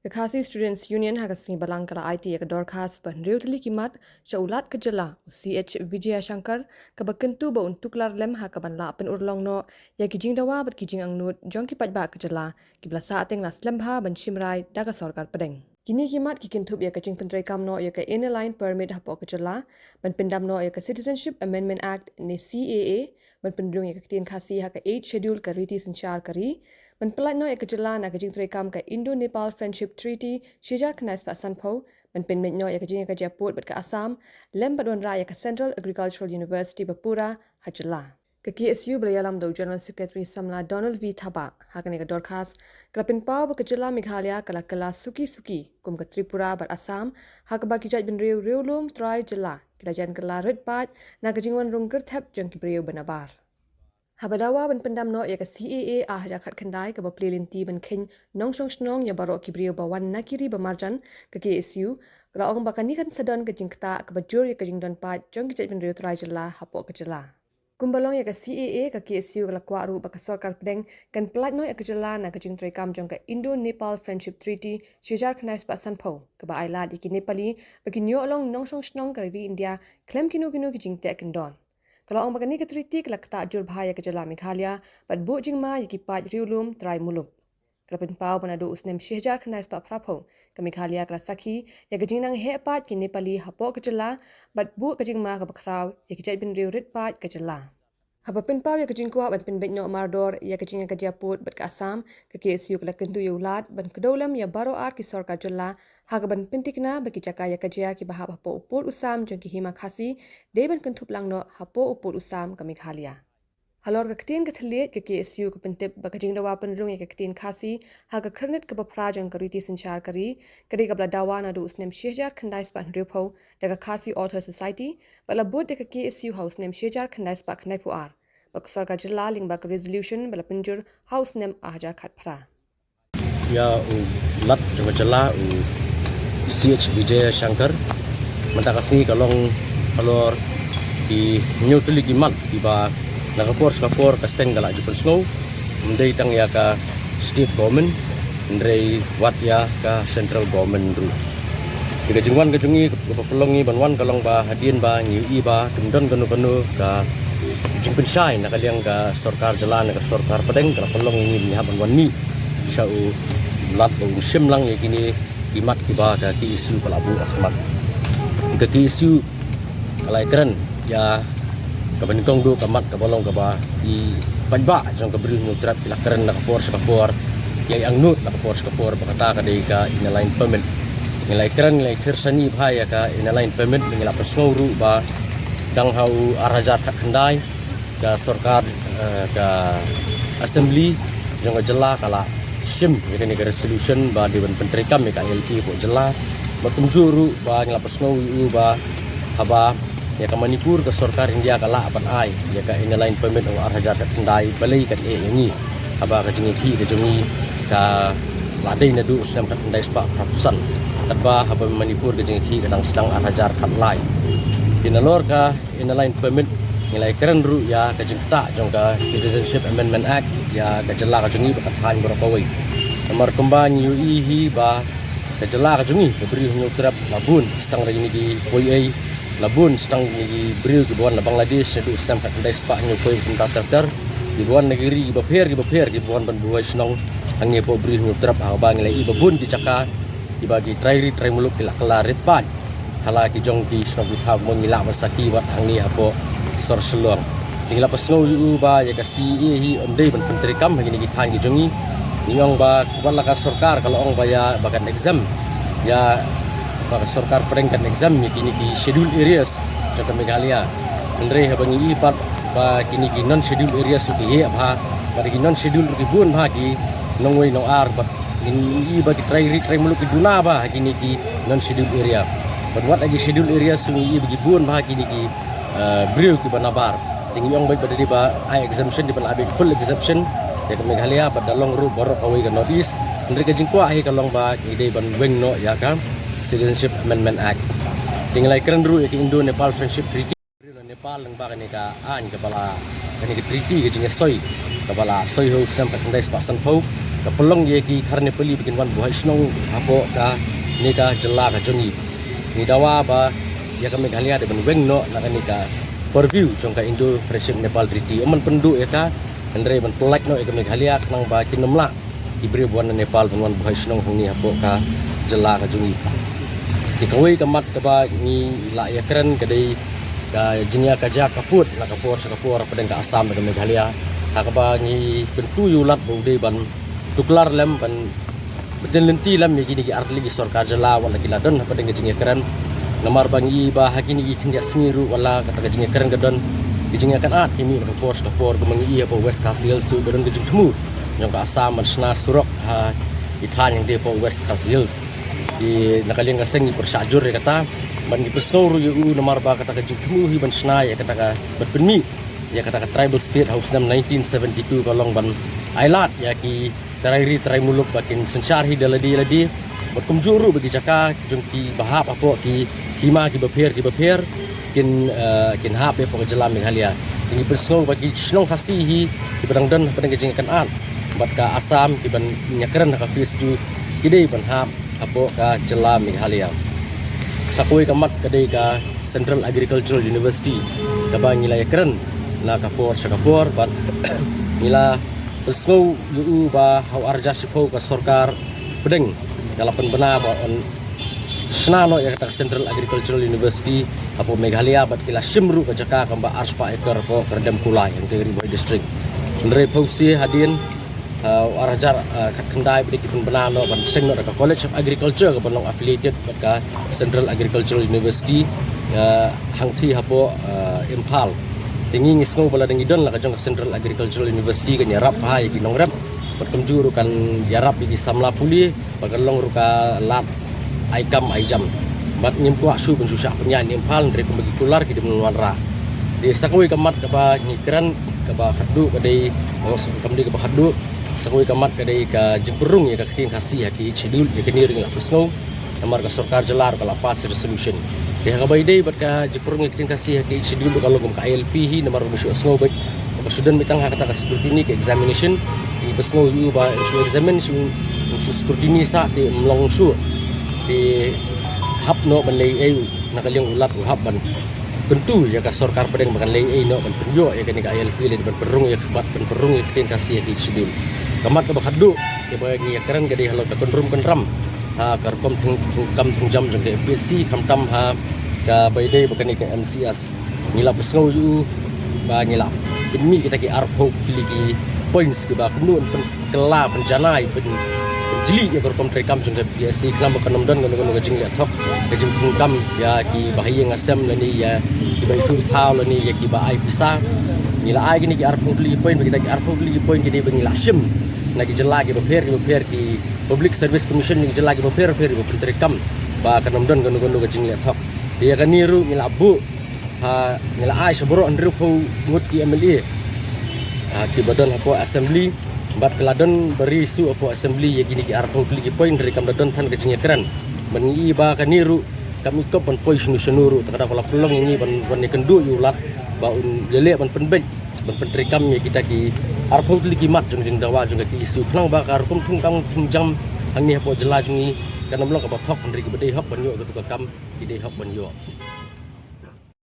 Khasi Students Union Hagasni Balangkala IT ya Dorcas ban Reutli Kimat Shaulat Kejala CH Vijaya Shankar kabakentu ba untuk lar lem ha kaban la pen urlong no ya kijing dawa bat kijing angnut jong ki pajba kejala kibla sa ateng las lemha ban shimrai daga sorkar pedeng kini kimat kikintup ya kajing pentrai kam no ya ka inline permit ha po kejala ban pendam no ya ka Citizenship Amendment Act ni CAA ban pendulung ya ka tin khasi ha ka 8 schedule ka riti senchar kari ban pelat no ekajala na kajing trekam ka Indo-Nepal Friendship Treaty shijar knais pa sanpo ban penmet no ekajing ekajaput bat ka Assam lem badwan ra ka Central Agricultural University Bapura hajala ka KSU Balayalam do General Secretary Samla Donald V Thaba hakane ka Dorcas klapin pau ba kajala Meghalaya kala kala suki kum ka Tripura bat Assam hakaba kijaj bin reulum try jala kilajan kala red pat na kajingwan rungker thap jang ki breu banabar Habadawa ban pendam no ya ka CAA haja khat khandai ka ba plelinti ban khen nong snong ya baro ki brio ba wan nakiri ba marjan ka KSU kala ong ba kani kan sadon ka jingta ka ba jur ya ka jingdon pa jong ki jai ban rio trai jala hapo ka jala kumbalong ya ka CAA ka KSU kala kwa ru ba ka sarkar pedeng kan plat no ya ka jala na ka jing trai kam jong ka Indo-Nepal Friendship Treaty shijar knais pa sanpo ka ba ailat ki Nepali ba ki nyo along nong snong ka ri India klem kinu ki jingte kendon Kalau orang bagani ke triti kelak tak jur bahaya ke jala Meghalaya, bat bu jingma yaki pat riulum trai muluk. Kalau penpau panadu usnem syehjar kenais pak prapo, ke Meghalaya kelak sakhi, ya ke jingnang hepat ki Nepali hapok ke jala, bat bu ke jingma ke bakrau, yaki jait bin riu rit pat ke jala. Haba penpau ya ke jingkua bat penbet nyok mardor, ya ke jingga ke japut bat ke Assam, ke KSU kelak kentu ya ulat, ban kedaulam ya baro ar ki sorkar jala, haga ban pentikna bagi cakaya ya kerja ki bahap hapo upur usam jong ki hima khasi de ban kentup lang no hapo upur usam ka Meghalaya halor ka ketin ka thlet ka KSU ka pentip ba ka jingdawa penrung ya ka ketin khasi haga kharnet ka bapra jong ka riti senchar kari kari ka bladawa na du usnem shejar khandais pa nripo daga khasi author society bala bud ka KSU house nem shejar khandais pa khnai pu ar ba sarkar jilla ling ba ka resolution bala penjur house nem ahajar khat phra ya lat coba jela CH Vijaya Shankar mentakasi kalong kalor di New Delhi Gimat tiba nakapor kaseng galak Jepun Snow mendai tang ya ka state government mendai wat ya ka central government ru tiga jingwan ke jungi ke pelongi banwan kalong ba hadien ba nyi ba kendon kanu ka jingpun shai nak kaliang ka sarkar jalan ka sarkar pedeng ka pelong ini nyaban wani syau lat sim lang ya kini Kimat kiba ka KSU Palabu Ahmad ka KSU alai keren ya ka benikong do kamat ka bolong ka ba di panba jong ka beri nutrap ila keren nak kapor ya ang nut nak kapor bakata ka dei ka inline permit nilai keren nilai tersani bahaya ka inline permit ngila pesnguru ba dang hau arajat ka khandai ka sarkar ka assembly jong ka jela kala sim ya ni resolution ba dewan pentrikam ya LT po jela batum juru ba ngelapas ngau ba haba ya ka Manipur ka sarkar India kala apan ai ya ka inline permit ang arhajat tendai balai kat ini haba ka jingi ka jungi ka ladai na du usam kat tendai spa ratusan taba haba Manipur ka jingi ka dang sedang arhajar kat lai dinalor ka inline permit nilai keren ru ya ka jingta jong ka Citizenship Amendment Act ya ka jela ka jungi bakat han berapa wei nomor kembang UI ba ka jela ka jungi ka beri nyutrap labun stang ri ni di POI labun stang ni di beri ki buan Bangladesh du stam kat dai spa nyu koi kunta ter di buan negeri ki buan ban buai snong ang ni po beri nyutrap ba nilai babun ki caka dibagi trai muluk ki lakla repat hala ki jong ki snong ki thab mon ngila masaki wat ang ni apo sor seluang tinggal pasno yu ba ya ka CAA ondei ban pentrikam hagini ki thang ki jongi niong ba wala ka sarkar kalau ong ba ya bakan exam ya ba sarkar perengkan exam ya kini ki schedule areas jaka Meghalaya andre habangi ipat ba kini ki non schedule areas ki he ba ki non schedule ki bun ba ki nongwei no ar ba ini ba ki trai muluk ki duna ba kini ki non schedule area buat lagi schedule areas sungi bagi bun ba kini ki beriu ki banabar tinggi yang baik pada di ba high exemption di ba abik full exemption ya ke Meghalaya pada long ru borok away ke north east mereka jingkwa hi kalong ba ide ban weng no ya ka Citizenship Amendment Act tinggal keren ru ya ke Indo-Nepal Friendship Treaty Nepal lang ba kani ka an ka bala kani ka treaty ke jinga soy ka bala soy ho sam ka tandai spa san pau kapelong ye ki karne peli bikin wan buhai snong apo ka ni ka jela ka jongi ni dawa ba ya ka Meghalaya de ban weng no na ka ni ka review jong ka Indo Friendship Nepal Treaty aman pendu ya ka andre ban pelak no ka Meghalaya nang ba kinomla ibri buan Nepal ban wan buhai snong hong ni apo ka jela ka jongi di kawai kamat ka ba ni la ya keren ka dei ka jinya ka ja kaput na kapor sa kapor padang ka Assam ka Meghalaya ka ba ni bentu yulat bo de ban tuklar lem ban betul lenti lam ni gini art lagi sarkar jela wala kiladon padang ka jinya keren namar bangi ba hakini gi kinja smiru wala kata ka jinya keren gadon jinya kan at ini ka kapor ka mangi apa West Kasil su gadon ka jingtmu yang ka Assam man sna surok ha ithan yang de po West Kasil di nakaling kaseng persajur ya kata ban di pesoro yu nomor ba kata ka jukmu hi ban snai ya kata ka batpenmi ya kata ka tribal state house nam 1972 kalong ban ailat ya ki tarai muluk bakin sensar hi daladi bat kumjuru bagi jaka jungki bahap apa ki hima ki bapher kin hap ya pok jelam Meghalaya ini pesoro bagi snong khasi hi ki padang dan padang jingkan an bat ka Assam ki ban nyakran ka fis tu kidei ban hap apo ka jela Meghalaya sakoi kamat kadai ka Central Agricultural University kaba ngila keren na kapor bat ngila pesngau yu ba hau arja sipo ka sarkar pedeng kalapan bena ba on snano ya kata Central Agricultural University apo Meghalaya bat kila simru ka jaka kamba arspa ekor po kerdem kulai yang ke Riboy district ndre pausi hadin arajar kendai beri kipun benano ban seng ka College of Agriculture ka banong affiliated ka Central Agricultural University hangthi hapo Impal tingi ngisngo bala deng idon la ka jong Central Agricultural University ka nyarap ha ki nongrap bat kamjuru kan yarap ki samla puli bagalong ruka lat aikam aijam bat nyimpu asu ben susah penyan Impal ndre pembagi kular ki demun wanra di sakoi kamat ka ba ngikran ka ba khadu ka dei kamdi ka ba khadu sakoi kamat kadai ka jengperung ya ka king kasih ki schedule ya kini ring la pesngau namar ka sarkar jelar ka lapas resolution ya ka baidai bat ka jengperung ya king kasih ki schedule kalau gum ka ILP hi namar musu sngo bat ka sudan mitang ha kata ka scrutiny ke examination di pesngau yu ba su examine su scrutiny sa di mlong su di hap no ban lei eu nakaliang ulat hap ban tentu ya ka sarkar pedeng makan lei no ban penyo ya kini ka ILP le ban perung ya bat ban perung ya king kasih ki schedule kamat ka bakhadu ke bagi keren gadi halo ka konrum konram ha karkom kam jam jang ke PC kam ha ka baidai bakani ka MCS ngila pesngau yu ba ngila demi kita ki arpo pilih points ke ba kunun kela penjanai jili ya karkom trekam jang ke PC kam bakanam dan gono ka jing laptop ka jing kam ya ki bahaya ngasem lani ya ki bai tu thau lani ya ki ba ai pisa ngila ai gini ki arpo pilih point kita ki arpo pilih point gini bangila sim lagi jelagi bapher ki Public Service Commission ni jelagi bapher bapentri kam ba kanam don gono ka jing laptop dia kan niru ngila abu ha ngila ai saboro andru ko ngut ki MLA ki badan apa assembly bat keladon beri su apa assembly ya gini ki arpo ki point dari kam dadon tan ka jing keren mengi ba kan niru kami ko ban poi sunuru takada kala pelong ini ban ni kendu yulat ba un lele ban penbek ban pentri kam ya kita ki arpo lagi mat jeng dawa jeng ki isu klang ba kar kum tung kang tung jam hang ni hapo jela jungi kanam long ka ba thok ndri ki bede hop ban yo ka kam ki de hop ban yo